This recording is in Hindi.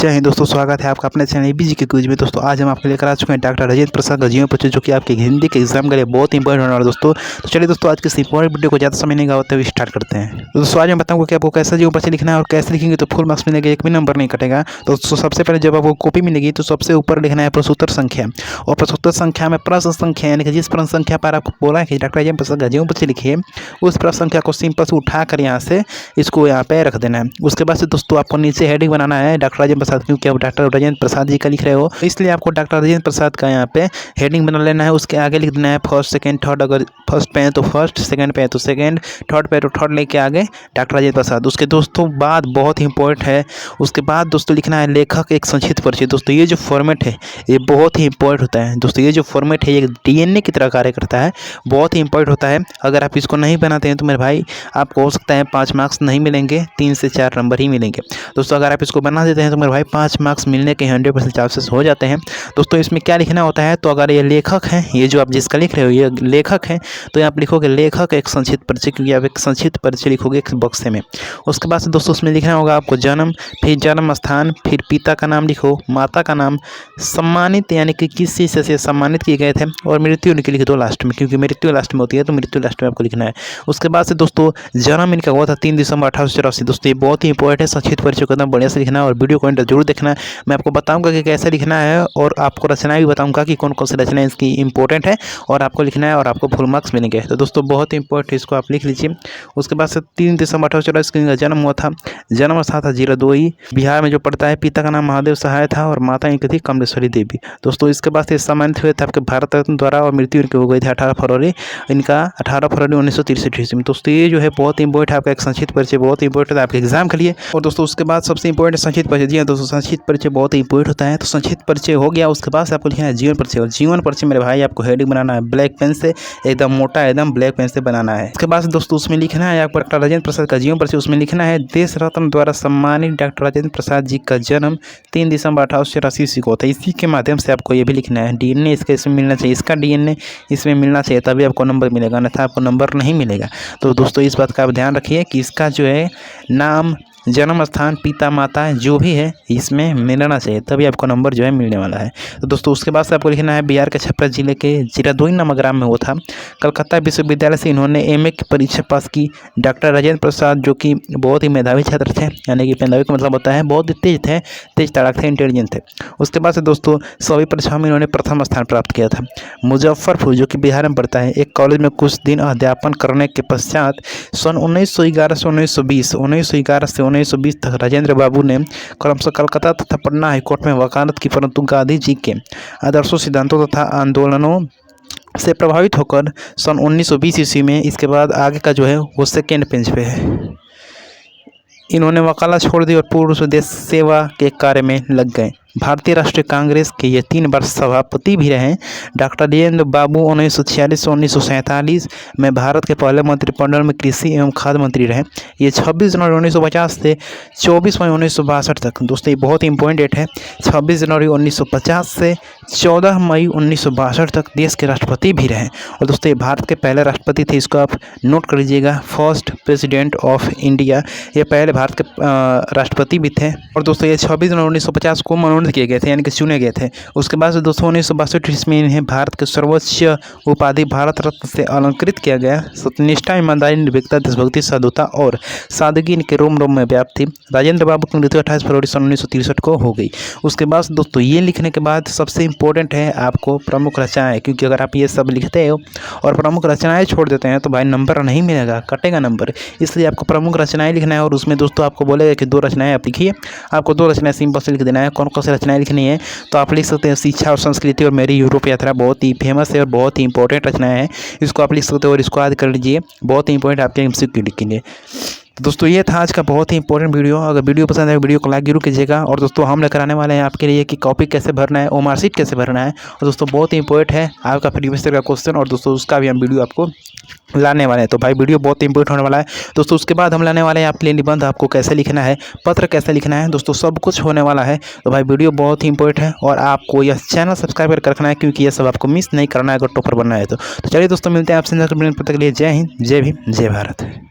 जय हिंद दोस्तों, स्वागत है आपका अपने चैनल एबीजी के क्विज में। दोस्तों आज हम आपके लेकर आ चुके हैं डॉक्टर राजेंद्र प्रसाद का जीवन परिचय, जो कि आपके हिंदी के एग्जाम के लिए बहुत इंपॉर्टेंट होने वाला है दोस्तों। तो चलिए दोस्तों, आज के इस इंपॉर्टेंट वीडियो को ज़्यादा समय नहीं होते हुए स्टार्ट करते हैं। तो दोस्तों आज मैं बताऊंगा कि आपको कैसा जीवन परिचय लिखना है और कैसे लिखेंगे तो फुल मार्क्स मिलेंगे, एक भी नंबर नहीं कटेगा। तो दोस्तों सबसे पहले जब आपको कॉपी मिलेगी तो सबसे ऊपर लिखना है प्रश्नोत्तर संख्या, और प्रश्नोत्तर संख्या में प्रश्न संख्या यानी कि जिस प्रश्न संख्या पर आपको बोला है कि डॉक्टर राजेंद्र प्रसाद का जीवन परिचय लिखिए, उस प्रश्न संख्या को सिंपल से उठाकर यहाँ से इसको यहाँ पे रख देना है। उसके बाद से दोस्तों आपको नीचे हेडिंग बनाना है डॉक्टर राजेंद्र प्रसाद, क्योंकि आप डॉक्टर राजेंद्र प्रसाद जी का लिख रहे हो, इसलिए आपको डॉक्टर राजेंद्र प्रसाद का यहाँ पे हेडिंग बना लेना है। उसके आगे लिख देना है फर्स्ट सेकंड थर्ड, अगर फर्स्ट पे है तो फर्स्ट, सेकंड पे है तो सेकंड, थर्ड पे है तो थर्ड, लेके आगे डॉक्टर राजेंद्र प्रसाद। उसके दोस्तों बाद बहुत ही इंपॉर्टेंट है, उसके बाद दोस्तों लिखना है लेखक एक संक्षिप्त परिचय। दोस्तों ये जो फॉर्मेट है ये बहुत ही इंपॉर्टेंट होता है। दोस्तों ये जो फॉर्मेट है ये DNA की तरह कार्य करता है, बहुत ही इंपॉर्टेंट होता है। अगर आप इसको नहीं बनाते हैं तो मेरे भाई आपको हो सकता है 5 मार्क्स नहीं मिलेंगे, 3 से 4 नंबर ही मिलेंगे। दोस्तों अगर आप इसको बना देते हैं तो मेरे भाई 5 मार्क्स मिलने के 100% चांसेस हो जाते हैं। दोस्तों इसमें क्या लिखना होता है, तो अगर ये लेखक है, ये जो आप जिसका लिख रहे हो ये लेखक है, तो आप लिखोगे लेखक एक संक्षिप्त परिचय, क्योंकि आप एक संक्षिप्त परिचय लिखोगे एक बक्से में। उसके बाद से दोस्तों उसमें लिखना होगा आपको जन्म, फिर जन्म स्थान, फिर पिता का नाम लिखो, माता का नाम, सम्मानित यानी कि किस चीज़ से सम्मानित किए गए थे, और मृत्यु उनकी लिख दो लास्ट में, क्योंकि मृत्यु लास्ट में होती है तो मृत्यु लास्ट में आपको लिखना है। उसके बाद से दोस्तों जन्म इनका हुआ था 3 दिसंबर 1884। दोस्तों ये बहुत ही इंपॉर्टेंट है, संक्षिप्त परिचय को एकदम बढ़िया से लिखना है और वीडियो को एंड जरूर देखना है। मैं आपको बताऊंगा कि कैसे लिखना है और आपको रचना भी बताऊंगा कि कौन कौन सी रचना इसकी इंपॉर्टेंट है और आपको लिखना है और आपको फुल मार्क्स मिलेंगे। तो दोस्तों बहुत ही इंपॉर्टेंट है, इसको आप लिख लीजिए। उसके बाद से 3 दिसंबर 1884 का जन्म हुआ था, जन्म स्थान था जीरादोई बिहार में जो पड़ता है। पिता का नाम महादेव सहाय था और माता इनकी थी कमलेश्वरी देवी। दोस्तों इसके बाद से सम्मानित हुए थे आपके भारत रत्न द्वारा, और मृत्यु इनकी हो गई थी 18 फरवरी 1963 ईस्वी में। दोस्तों ये जो है बहुत इंपॉर्टेंट है, आपका एक संक्षिप्त परिचय बहुत इंपॉर्टेंट है आपके एग्जाम के लिए। और दोस्तों उसके बाद सबसे इंपॉर्टेंट संक्षिप्त परिचय। जी हाँ दोस्तों, संक्षिप्त परिचय बहुत ही इंपॉर्टेंट होता है। तो संक्षिप्त परिचय हो गया, उसके बाद आपको लिखना है जीवन परिचय। और जीवन परिचय मेरे भाई आपको हेडिंग बनाना है ब्लैक पेन से, एकदम मोटा एकदम ब्लैक पेन से बनाना है। उसके बाद दोस्तों उसमें लिखना है आपको डॉक्टर राजेंद्र प्रसाद का जीवन परिचय। उसमें लिखना है देश रत्न द्वारा सम्मानित डॉक्टर राजेंद्र प्रसाद जी का जन्म 3 दिसंबर 1884 ईस्वी को होता है। इसी के माध्यम से आपको ये भी लिखना है DNA इसका इसमें मिलना चाहिए, इसका DNA इसमें मिलना चाहिए, तभी आपको नंबर मिलेगा, अन्यथा आपको नंबर नहीं मिलेगा। तो दोस्तों इस बात का आप ध्यान रखिए कि इसका जो है नाम, जन्म स्थान, पिता माता जो भी है इसमें मिलना चाहिए, तभी आपको नंबर जो है मिलने वाला है। तो दोस्तों उसके बाद से आपको लिखना है बिहार के छपरा जिले के जीरादोई नामक ग्राम में हुआ था। कलकत्ता विश्वविद्यालय से इन्होंने MA की परीक्षा पास की। डॉक्टर राजेंद्र प्रसाद जो कि बहुत ही मेधावी छात्र थे, यानी कि मेधावी का मतलब होता है बहुत तेज थे, तेज तड़ाक थे, इंटेलिजेंट थे। उसके बाद से दोस्तों सभी परीक्षाओं में इन्होंने प्रथम स्थान प्राप्त किया था। मुजफ्फरपुर जो कि बिहार में पड़ता है, एक कॉलेज में कुछ दिन अध्यापन करने के पश्चात सन 1911 से 1920 तक राजेंद्र बाबू ने क्रमशः कलकत्ता तथा पटना हाईकोर्ट में वकालत की, परंतु गांधी जी के आदर्शों, सिद्धांतों तथा आंदोलनों से प्रभावित होकर सन 1920 ईस्वी में इसके बाद आगे का जो है वो सेकेंड पेज पे है, इन्होंने वकालत छोड़ दी और पूर्ण देश सेवा के कार्य में लग गए। भारतीय राष्ट्रीय कांग्रेस के ये 3 बार सभापति भी रहे। डॉक्टर राजेंद्र बाबू 1946 से 1947 में भारत के पहले मंत्रिमंडल में कृषि एवं खाद्य मंत्री रहे। ये 26 जनवरी 1950 से 24 मई 1962 तक, दोस्तों ये बहुत इंपॉर्टेंट डेट है, 26 जनवरी 1950 से 14 मई 1962 तक देश के राष्ट्रपति भी रहे। और दोस्तों ये भारत के पहले राष्ट्रपति थे, इसको आप नोट कर लीजिएगा, फर्स्ट प्रेसिडेंट ऑफ इंडिया, ये पहले भारत के राष्ट्रपति भी थे। और दोस्तों ये 26 जनवरी 1950 को मनोनीत किए गए थे, यानी कि चुने गए थे। उसके बाद से दोस्तों 1962 ईस्वी में इन्हें भारत के सर्वोच्च उपाधि भारत रत्न से अलंकृत किया गया। सत्यनिष्ठा, ईमानदारी, निर्भीकता, देशभक्ति, साधुता और सादगी इनके रोम रोम में व्याप्त थी। राजेंद्र बाबू की मृत्यु 28 फरवरी सन 1963 को हो गई। उसके बाद दोस्तों ये लिखने के बाद सबसे इंपॉर्टेंट है आपको प्रमुख रचनाएं, क्योंकि अगर आप ये सब लिखते हो और प्रमुख रचनाएं छोड़ देते हैं तो भाई नंबर नहीं मिलेगा, कटेगा नंबर। इसलिए आपको प्रमुख रचनाएं लिखना है, और उसमें दोस्तों आपको बोलेगा कि 2 रचनाएं आप लिखिए। आपको 2 रचनाएं सिंपल से लिख देना है। कौन कौन सी रचनाएं लिखनी है, तो आप लिख सकते हैं शिक्षा और संस्कृति और मेरी यूरोप यात्रा, बहुत ही फेमस है और बहुत ही इंपॉर्टेंट रचनाएं हैं, इसको आप लिख सकते हो और इसको याद कर लीजिए, बहुत ही इंपॉर्टेंट आपके MCQ के लिए। दोस्तों ये था आज का बहुत ही इंपॉर्टेंट वीडियो। अगर वीडियो पसंद है वीडियो को लाइक जरूर कीजिएगा। और दोस्तों हम लेकर आने वाले हैं आपके लिए कि कॉपी कैसे भरना है, OMR शीट कैसे भरना है, और दोस्तों बहुत ही इंपॉर्टेंट है आपका प्रीवियस ईयर का क्वेश्चन, और दोस्तों उसका भी हम वीडियो आपको लाने वाले हैं। तो भाई वीडियो बहुत इंपॉर्टेंट होने वाला है दोस्तों। उसके बाद हम लाने वाले हैं आपके लिए निबंध, आपको कैसे लिखना है, पत्र कैसे लिखना है, दोस्तों सब कुछ होने वाला है। तो भाई वीडियो बहुत ही इंपॉर्टेंट है, और आपको यह चैनल सब्सक्राइब कर रखना है, क्योंकि ये सब आपको मिस नहीं करना है अगर टॉपर बनना है तो। चलिए दोस्तों मिलते हैं आपसे नेक्स्ट वीडियो में, तब तक के लिए जय हिंद, जय भीम, जय भारत।